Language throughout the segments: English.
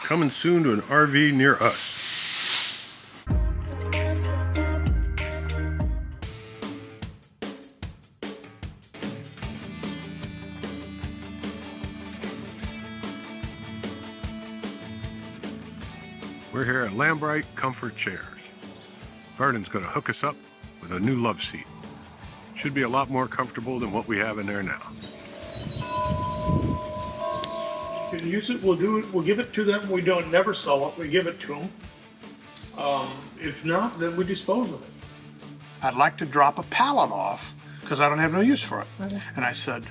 coming soon to an RV near us. We're here at Lambright Comfort Chairs. Vernon's going to hook us up with a new love seat. Should be a lot more comfortable than what we have in there now. You can use it, we'll give it to them. We don't never sell it, we give it to them. If not, then we dispose of it. I'd like to drop a pallet off because I don't have no use for it. Okay. And I said,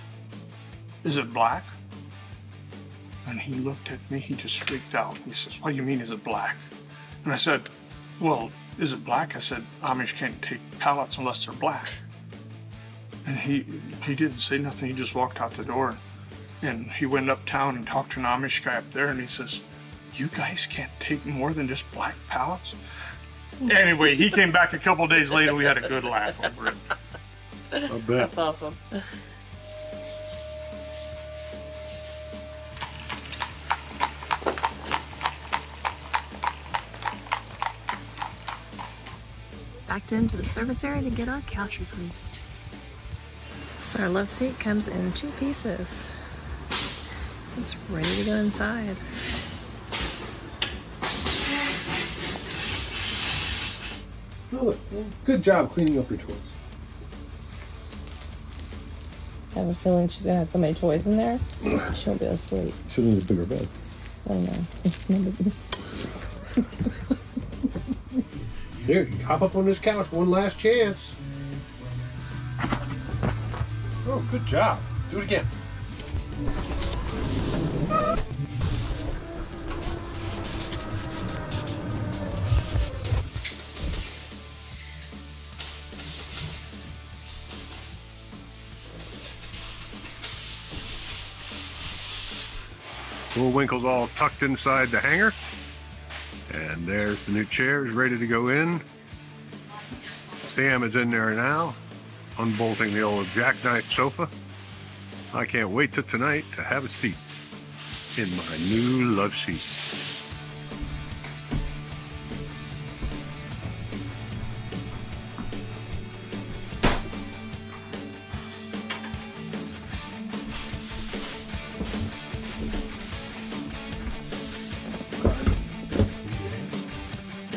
is it black? And he looked at me, he just freaked out. He says, what do you mean, is it black? And I said, well, is it black? I said, Amish can't take pallets unless they're black. And he didn't say nothing, he just walked out the door. And he went uptown and talked to an Amish guy up there, and he says, you guys can't take more than just black pallets? Anyway, he came back a couple days later, we had a good laugh over it. I bet. That's awesome. Backed into the service area to get our couch replaced. So our love seat comes in 2 pieces. It's ready to go inside. Oh, look, well, good job cleaning up your toys. I have a feeling she's gonna have so many toys in there, she won't be able to sleep. She'll need a bigger bed. I know. Here, you hop up on this couch, one last chance. Oh, good job. Do it again. Bullwinkle's all tucked inside the hanger. And there's the new chairs ready to go in. Sam is in there now, unbolting the old jackknife sofa. I can't wait till tonight to have a seat in my new love seat.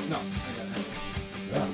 No, I got it. Yeah.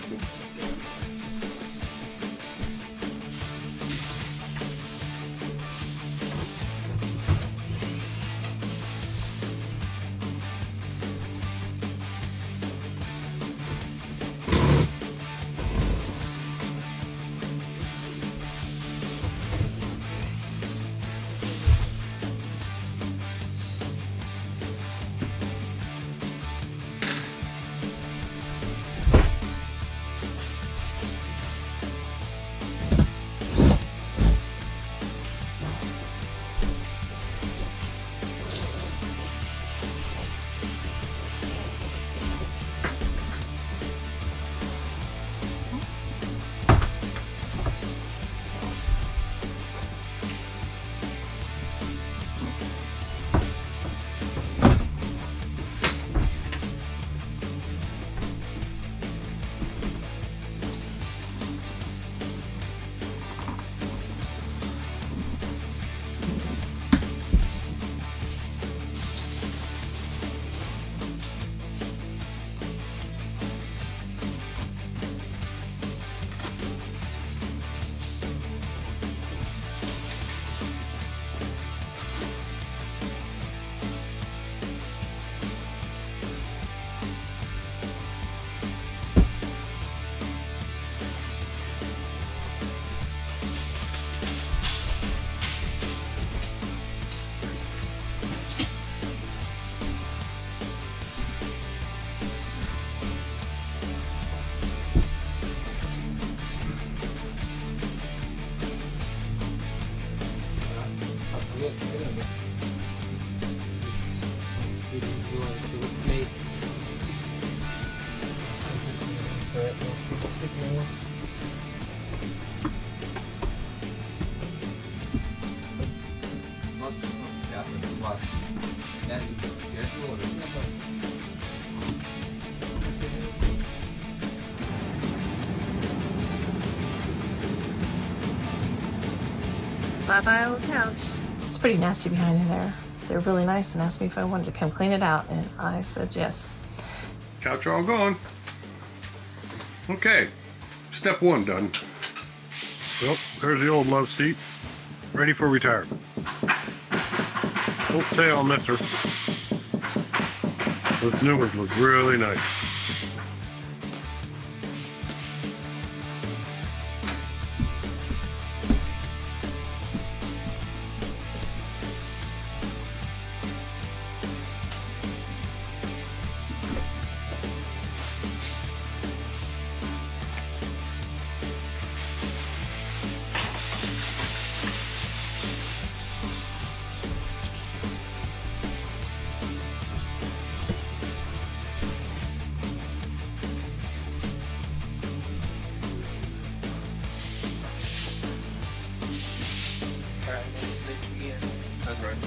Must have come after the bus. That is schedule or bye-bye old couch. It's pretty nasty behind in there. They're really nice and asked me if I wanted to come clean it out, and I said yes. Couch all gone. Okay, step one done. Well, there's the old love seat, ready for retirement. Don't say I'll miss her. This new one was really nice. That's right.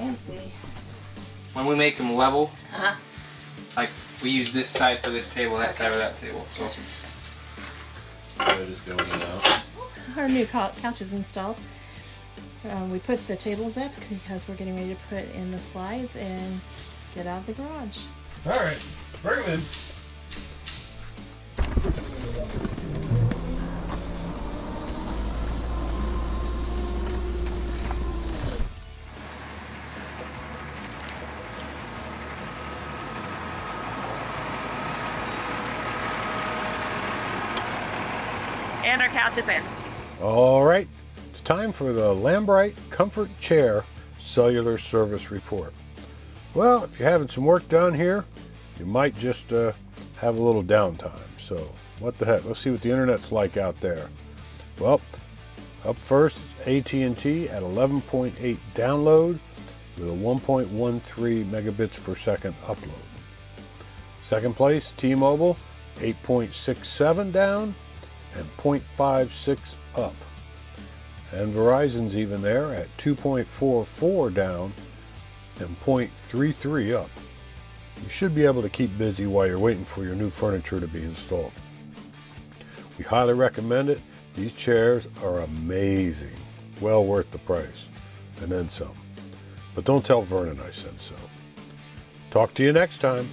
Fancy. When we make them level, Uh-huh. like we use this side for this table, that side for that table. So I just go in and out. Our new couch is installed. We put the tables up because we're getting ready to put in the slides and get out of the garage. All right, bring them in. And our couch is in. All right, it's time for the Lambright Comfort Chair Cellular Service Report. Well, if you're having some work done here, you might just have a little downtime. So what the heck, let's see what the internet's like out there. Well, up first, AT&T at 11.8 download with a 1.13 megabits per second upload. Second place, T-Mobile, 8.67 down and 0.56 up. And Verizon's even there at 2.44 down and 0.33 up. You should be able to keep busy while you're waiting for your new furniture to be installed. We highly recommend it. These chairs are amazing. Well worth the price. And then some. But don't tell Vernon I said so. Talk to you next time.